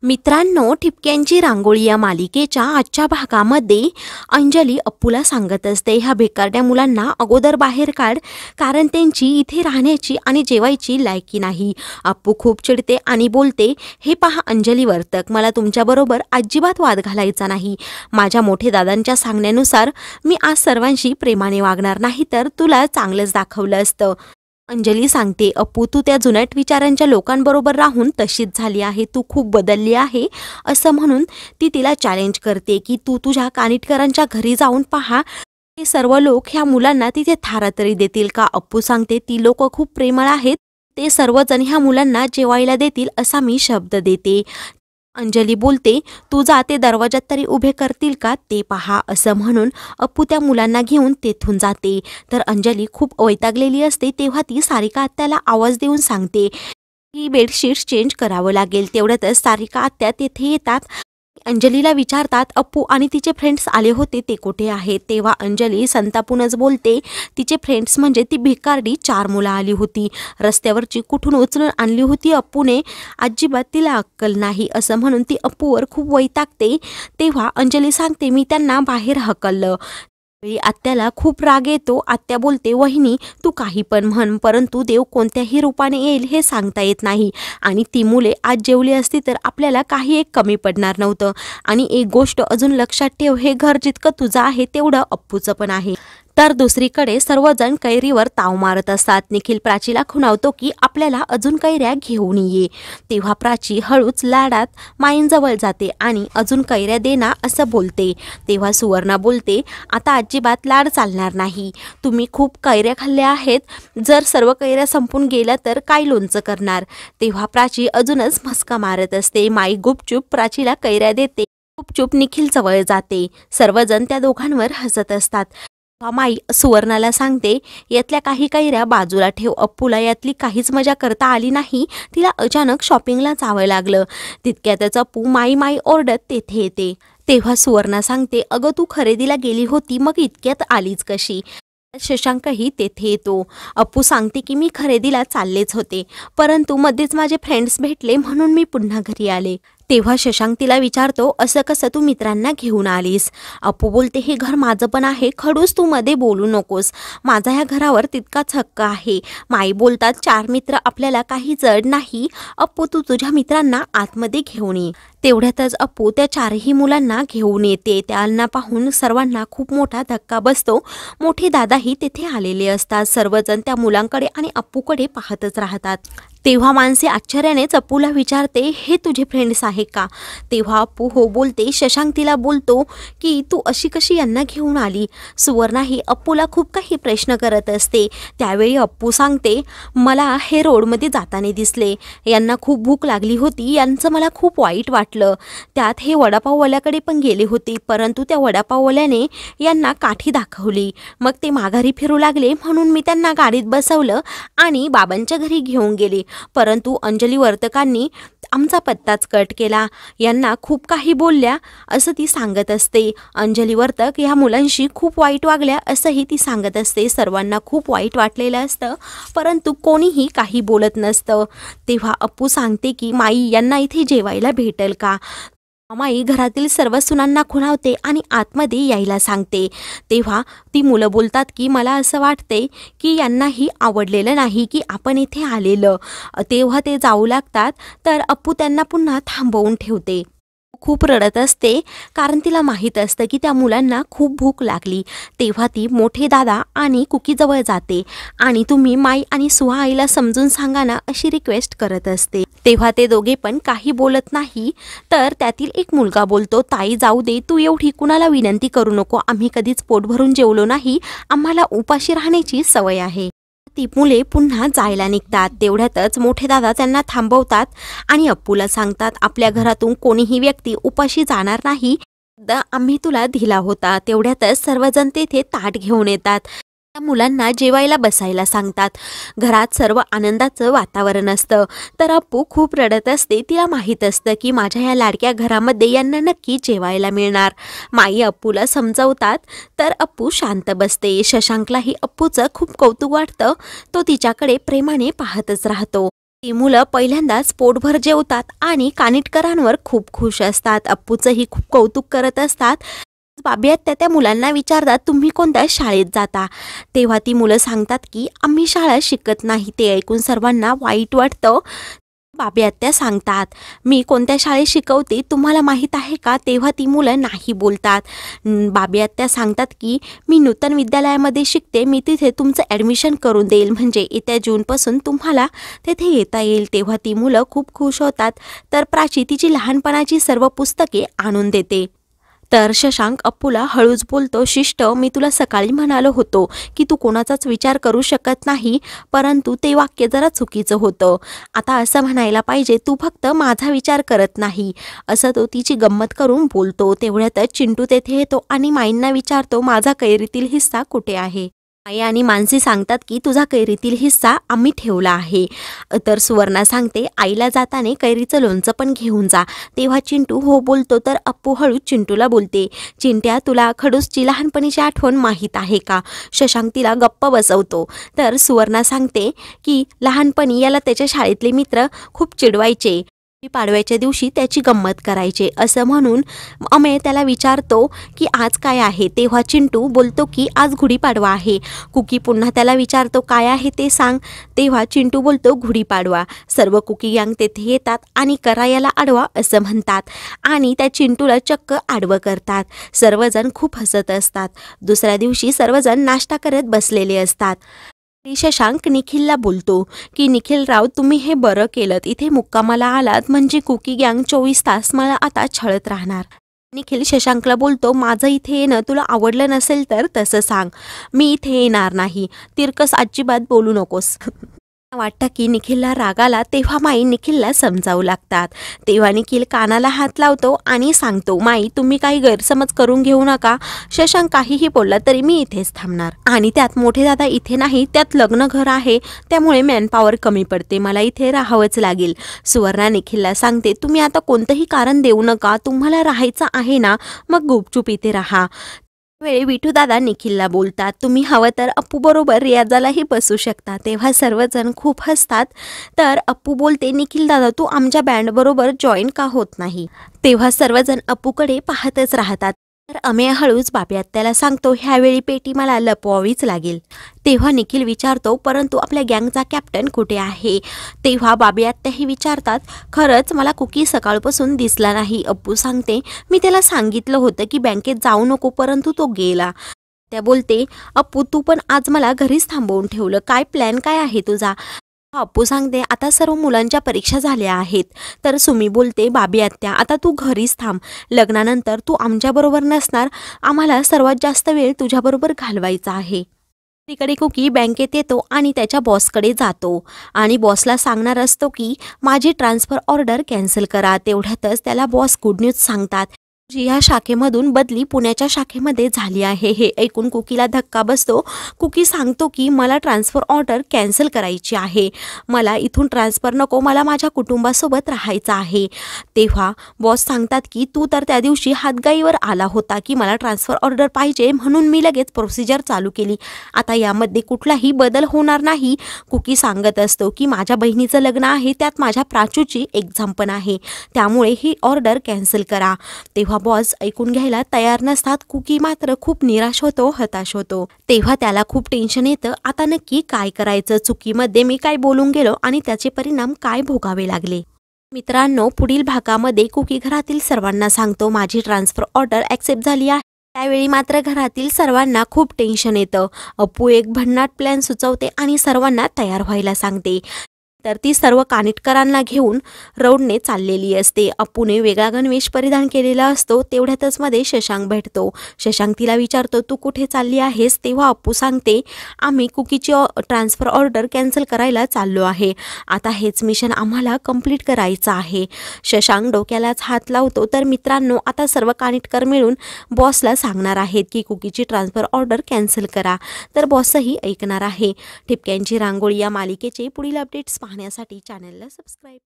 मित्रांनो, ठिपक्यांची रांगोळी या मालिकेच्या आजच्या भागामध्ये अंजली अप्पूला सांगत असते, ह्या बेकारड्या मुलांना अगोदर बाहेर काढ, कारण त्यांची इथे राहण्याची आणि जेवायची लायकी नाही. अप्पू खूप चिडते आणि बोलते, हे पहा अंजली वर्तक, मला तुमच्याबरोबर अजिबात वाद घालायचा नाही. माझ्या मोठे दादांच्या सांगण्यानुसार मी आज सर्वांशी प्रेमाने वागणार, नाही तर तुला चांगलंच दाखवलं असतं. अंजली सांगते, अप्पू तू त्या जुनाट विचारांच्या लोकांबरोबर राहून तशीच झाली आहे, तू खूप बदलली आहे असं म्हणून ती तिला चॅलेंज करते की तू तुझ्या कानिटकरांच्या घरी जाऊन पहा, ते सर्व लोक ह्या मुलांना तिथे थारा तरी देतील का. अप्पू सांगते, ती लोक खूप प्रेमळ आहेत, ते सर्वजण ह्या मुलांना जेवायला देतील असा मी शब्द देते. अंजली बोलते, तू जा, ते दरवाजात तरी उभे करतील का ते पहा असं म्हणून अप्पू त्या मुलांना घेऊन तेथून जाते. तर अंजली खूप वैतागलेली असते, तेव्हा ती सारिका आत्याला आवाज देऊन सांगते की बेडशीट्स चेंज करावं लागेल. तेवढ्यातच सारिका आत्या तेथे येतात. अंजलीला विचारतात, अप्पू आणि तिचे फ्रेंड्स आले होते, ते कुठे आहेत. तेव्हा अंजली संतापूनच बोलते, तिचे फ्रेंड्स म्हणजे ती भिकारडी 4 मुलं आली होती, रस्त्यावरची कुठून उचलून आणली होती अप्पूने, अजिबात तिला अक्कल नाही असं म्हणून ती अप्पूवर खूप वैतागते. तेव्हा अंजली सांगते, मी त्यांना बाहेर हकललं. आत्याला खूप राग येतो. आत्या बोलते, वहिनी तू काही पण म्हण, परंतु देव कोणत्याही रूपाने येईल हे सांगता येत नाही, आणि ती मुले आज जेवली असती तर आपल्याला काही एक कमी पडणार नव्हतं. आणि एक गोष्ट अजून लक्षात ठेव, हे घर जितकं तुझं आहे तेवढं अप्पूचं पण आहे. तर दुसरीकडे सर्वजण कैरीवर ताव मारत असतात. निखिल प्राचीला खुणावतो की आपल्याला अजून कैऱ्या घेऊन ये. तेव्हा प्राची हळूच लाडात माईंजवळ जाते आणि अजून कैऱ्या दे ना असं बोलते. तेव्हा सुवर्णा बोलते, आता अजिबात लाड चालणार नाही, तुम्ही खूप कैऱ्या खाल्ल्या आहेत, जर सर्व कैऱ्या संपून गेल्या तर काय लोणचं करणार. तेव्हा प्राची अजूनच मस्का मारत असते. माई गुपचूप प्राचीला कैऱ्या देते, गुपचूप निखिल जवळ जाते. सर्वजण त्या दोघांवर हसत असतात. माई सुवर्णाला सांगते, यातल्या काही कैऱ्या बाजूला ठेव, अप्पूला यातली काहीच मजा करता आली नाही, तिला अचानक शॉपिंगला जावं लागलं. तितक्यातच अप्पू माई माई ओरडत तेथे येते. तेव्हा सुवर्णा सांगते, अगं तू खरेदीला गेली होती, मग इतक्यात आलीच कशी. शशांकही तेथे येतो. अप्पू सांगते की मी खरेदीला चाललेच होते, परंतु मध्येच माझे फ्रेंड्स भेटले म्हणून मी पुन्हा घरी आले. तेव्हा शशांक तिला विचारतो, असं कसं तू मित्रांना घेऊन आलीस. अप्पू बोलते, हे घर माझं पण आहे, खडूस तू मध्ये बोलू नकोस, माझा ह्या घरावर तितकाच हक्क आहे. माई बोलतात, 4 मित्र आपल्याला काही जड नाही, अप्पू तू तुझ्या मित्रांना आतमध्ये घेऊन ये. तेवढ्यातच अप्पू त्या 4ही मुलांना घेऊन येते. त्यांना पाहून सर्वांना खूप मोठा धक्का बसतो. मोठे दादाही तेथे आलेले असतात. सर्वजण त्या मुलांकडे आणि अप्पूकडे पाहतच राहतात. तेव्हा मानसी आश्चर्यानेच अप्पूला विचारते, हे तुझे फ्रेंड्स आहे का. तेव्हा अप्पू हो बोलते. शशांक तिला बोलतो की तू अशी कशी यांना घेऊन आली. सुवर्णाही अप्पूला खूप काही प्रश्न करत असते. त्यावेळी अप्पू सांगते, मला हे रोडमध्ये जाताना दिसले, यांना खूप भूक लागली होती, यांचं मला खूप वाईट वाटलं. त्यात हे वडापाववाल्याकडे पण गेले होते, परंतु त्या वडापाववाल्याने यांना काठी दाखवली, मग ते माघारी फिरू लागले, म्हणून मी त्यांना गाडीत बसवलं आणि बाबांच्या घरी घेऊन गेले, परंतु अंजली वर्तकांनी आमचा पत्ताच कट केला, यांना खूप काही बोलल्या असं ती सांगत असते. अंजली वर्तक ह्या मुलांशी खूप वाईट वागल्या असंही ती सांगत असते. सर्वांना खूप वाईट वाटलेलं असतं, परंतु कोणीही काही बोलत नसतं. तेव्हा अप्पू सांगते की माई यांना इथे जेवायला भेटेल का. माई घरातील सर्व सुनांना खुणावते आणि आतमध्ये यायला सांगते. तेव्हा ती मुलं बोलतात की मला असं वाटते की यांनाही आवडलेलं नाही की आपण इथे आलेलं. तेव्हा ते जाऊ लागतात, तर अप्पू त्यांना पुन्हा थांबवून ठेवते. खूप रडत असते, कारण तिला माहीत असतं की त्या मुलांना खूप भूक लागली. तेव्हा ती मोठे दादा आणि कुकीजवळ जाते आणि तुम्ही माई आणि सुहा आईला समजून सांगा ना अशी रिक्वेस्ट करत असते. तेव्हा ते दोघे पण काही बोलत नाही. तर त्यातील एक मुलगा बोलतो, ताई जाऊ दे, तू एवढी कुणाला विनंती करू नको, आम्ही कधीच पोट भरून जेवलो नाही, आम्हाला उपाशी राहण्याची सवय आहे. ती मुले पुन्हा जायला निघतात. तेवढ्यातच मोठे दादा त्यांना थांबवतात आणि अप्पूला सांगतात, आपल्या घरातून कोणीही व्यक्ती उपाशी जाणार नाही, आम्ही तुला दिला होता. तेवढ्यातच सर्वजण तेथे ताट घेऊन येतात. त्या मुलांना जेवायला बसायला सांगतात. घरात सर्व आनंदाचं वातावरण असतं. तर अप्पू खूप रडत असते. तिला माहीत असतं की माझ्या या लाडक्या घरामध्ये यांना नक्की जेवायला मिळणार. माई अप्पूला समजवतात, तर अप्पू शांत बसते. शशांकलाही अप्पूचं खूप कौतुक वाटतं. तो तिच्याकडे प्रेमाने पाहतच राहतो. ती मुलं पहिल्यांदाच पोटभर जेवतात आणि कानिटकरांवर खूप खुश असतात. अप्पूचंही खूप कौतुक करत असतात. बाबी आत्या त्या मुलांना विचारतात, तुम्ही कोणत्या शाळेत जाता? तेव्हा ती मुलं सांगतात की आम्ही शाळा शिकत नाही. ते ऐकून सर्वांना वाईट वाटतं. बाबी आत्या सांगतात, मी कोणत्या शाळेत शिकवते तुम्हाला माहीत आहे का? तेव्हा ती मुलं नाही बोलतात. बाबी आत्या सांगतात की मी नूतन विद्यालयामध्ये शिकते, मी तिथे तुमचं ॲडमिशन करून देईल, म्हणजे येत्या जूनपासून तुम्हाला तेथे येता येईल. तेव्हा ती मुलं खूप खुश होतात. तर प्राची तिची लहानपणाची सर्व पुस्तके आणून देते. तर शशांक अप्पूला हळूच बोलतो, शिष्ट, मी तुला सकाळी म्हणालो होतो की तू कोणाचाच विचार करू शकत नाही, परंतु ते वाक्य जरा चुकीचं होतं. आता असं म्हणायला पाहिजे, तू फक्त माझा विचार करत नाही, असं तो तिची गंमत करून बोलतो. तेवढ्यातच चिंटू तेथे येतो आणि माईंना विचारतो, माझा कैरीतील हिस्सा कुठे आहे? आई आणि मानसी सांगतात की तुझा कैरीतील हिस्सा आम्ही ठेवला आहे. तर सुवर्णा सांगते, आईला जाताना कैरीचं लोणचं पण घेऊन जा. तेव्हा चिंटू हो बोलतो. तर अप्पू हळूच चिंटूला बोलते, चिंट्या, तुला खडूसची लहानपणीची आठवण माहीत आहे का? शशांक तिला गप्प बसवतो. तर सुवर्णा सांगते की लहानपणी याला त्याच्या शाळेतले मित्र खूप चिडवायचे, पाडव्याच्या दिवशी त्याची गंमत करायचे, असं म्हणून अमेय त्याला विचारतो की आज काय आहे? तेव्हा चिंटू बोलतो की आज गुढीपाडवा आहे. कुकी पुन्हा त्याला विचारतो, काय आहे ते सांग. तेव्हा चिंटू बोलतो, गुढीपाडवा. सर्व कुकी गँग तेथे येतात आणि करा याला आडवा असं म्हणतात आणि त्या चिंटूला चक्क आडवं करतात. सर्वजण खूप हसत असतात. दुसऱ्या दिवशी सर्वजण नाश्ता करत बसलेले असतात. शशांक निखिलला बोलतो की निखिलराव, तुम्ही हे बरं केलं, इथे मुक्कामाला आलात, म्हणजे कुकी गँग 24 तास मला आता छळत राहणार. निखिल शशांकला बोलतो, माझं इथे येणं तुला आवडलं नसेल तर तसं सांग, मी इथे येणार नाही. तिरकस अजिबात बोलू नकोस. वाटतं की निखिलला राग आला. तेव्हा माई निखिलला समजावू लागतात. तेव्हा निखिल कानाला हात लावतो आणि सांगतो, माई, तुम्ही काही गैरसमज करून घेऊ नका. शशांक काहीही बोलला तरी मी इथेच थांबणार, आणि त्यात मोठे दादा इथे नाही, त्यात लग्न घर आहे, त्यामुळे मॅनपॉवर कमी पडते, मला इथे राहावंच लागेल. सुवर्णा निखिलला सांगते, तुम्ही आता कोणतंही कारण देऊ नका, तुम्हाला राहायचं आहे ना, मग गुपचूप इथे राहा. वेळी विठू दादा निखिलला बोलतात, तुम्ही हवं तर अप्पू बरोबर रियाजालाही बसू शकता. तेव्हा सर्वजण खूप हसतात. तर अप्पू बोलते, निखिल दादा, तू आमच्या बँड बरोबर जॉईन का होत नाही? तेव्हा सर्वजण अप्पूकडे पाहतच राहतात. तर अमेय हळूच बाबी आत्याला सांगतो, ह्यावेळी पेटी मला लपवावीच लागेल. तेव्हा निखिल विचारतो, परंतु आपल्या गँगचा कॅप्टन कुठे आहे? तेव्हा बाबी आत्याही विचारतात, खरंच मला कुकी सकाळपासून दिसला नाही. अप्पू सांगते, मी त्याला सांगितलं होतं की बँकेत जाऊ नको, परंतु तो गेला. त्या बोलते, अप्पू, तू पण आज मला घरीच थांबवून ठेवलं, काय प्लॅन काय आहे तुझा? अप्पू सांगते, आता सर्व मुलांच्या परीक्षा झाल्या आहेत. तर सुमी बोलते, बाबी आत्या, आता तू घरीच थांब, लग्नानंतर तू आमच्याबरोबर नसणार, आम्हाला सर्वात जास्त वेळ तुझ्याबरोबर घालवायचा आहे. तिकडे कुकी बँकेत येतो आणि त्याच्या बॉसकडे जातो आणि बॉसला सांगणार असतो की माझी ट्रान्सफर ऑर्डर कॅन्सल करा. तेवढ्यातच त्याला बॉस गुड न्यूज सांगतात, ह्या शाखेमधून बदली पुण्याच्या शाखेमध्ये झाली आहे. हे ऐकून कुकीला धक्का बसतो. कुकी सांगतो की मला ट्रान्सफर ऑर्डर कॅन्सल करायची आहे, मला इथून ट्रान्सफर नको, मला माझ्या कुटुंबासोबत राहायचं आहे. तेव्हा बॉस सांगतात की तू तर त्या दिवशी हातगाईवर आला होता की मला ट्रान्सफर ऑर्डर पाहिजे, म्हणून मी लगेच प्रोसिजर चालू केली, आता यामध्ये कुठलाही बदल होणार नाही. कुकी सांगत असतो की माझ्या बहिणीचं लग्न आहे, त्यात माझ्या प्राचूची एक्झाम पण आहे, त्यामुळे ही ऑर्डर कॅन्सल करा. तेव्हा बॉस ऐकून घ्यायला तयार नसतात. कुकी मात्र खूप निराश होतो, हताश होतो. तेव्हा त्याला खूप टेन्शन येतं, आता नक्की काय करायचं, चुकीमध्ये मी काय बोलून गेलो आणि त्याचे परिणाम काय भोगावे लागले. मित्रांनो, पुढील भागामध्ये कुकी घरातील सर्वांना सांगतो, माझी ट्रान्सफर ऑर्डर ॲक्सेप्ट झाली आहे. त्यावेळी मात्र घरातील सर्वांना खूप टेन्शन येतं. अप्पू एक भन्नाट प्लॅन सुचवते आणि सर्वांना तयार व्हायला सांगते. तर ती सर्व कानिटकरांना घेऊन रोडने चाललेली असते. अप्पूने वेगळा गणवेश परिधान केलेला असतो. तेवढ्यातच मध्ये शशांक भेटतो. शशांक तिला विचारतो, तू कुठे चालली आहेस? तेव्हा अप्पू सांगते, आम्ही कुकीची ट्रान्सफर ऑर्डर कॅन्सल करायला चाललो आहे, आता हेच मिशन आम्हाला कंप्लीट करायचं आहे. शशांक डोक्यालाच हात लावतो. तर मित्रांनो, आता सर्व कानिटकर मिळून बॉसला सांगणार आहेत की कुकीची ट्रान्सफर ऑर्डर कॅन्सल करा. तर बॉसही ऐकणार आहे. ठिपक्यांची रांगोळी या मालिकेचे पुढील अपडेट्स पाहण्यासाठी चॅनलला सबस्क्राईब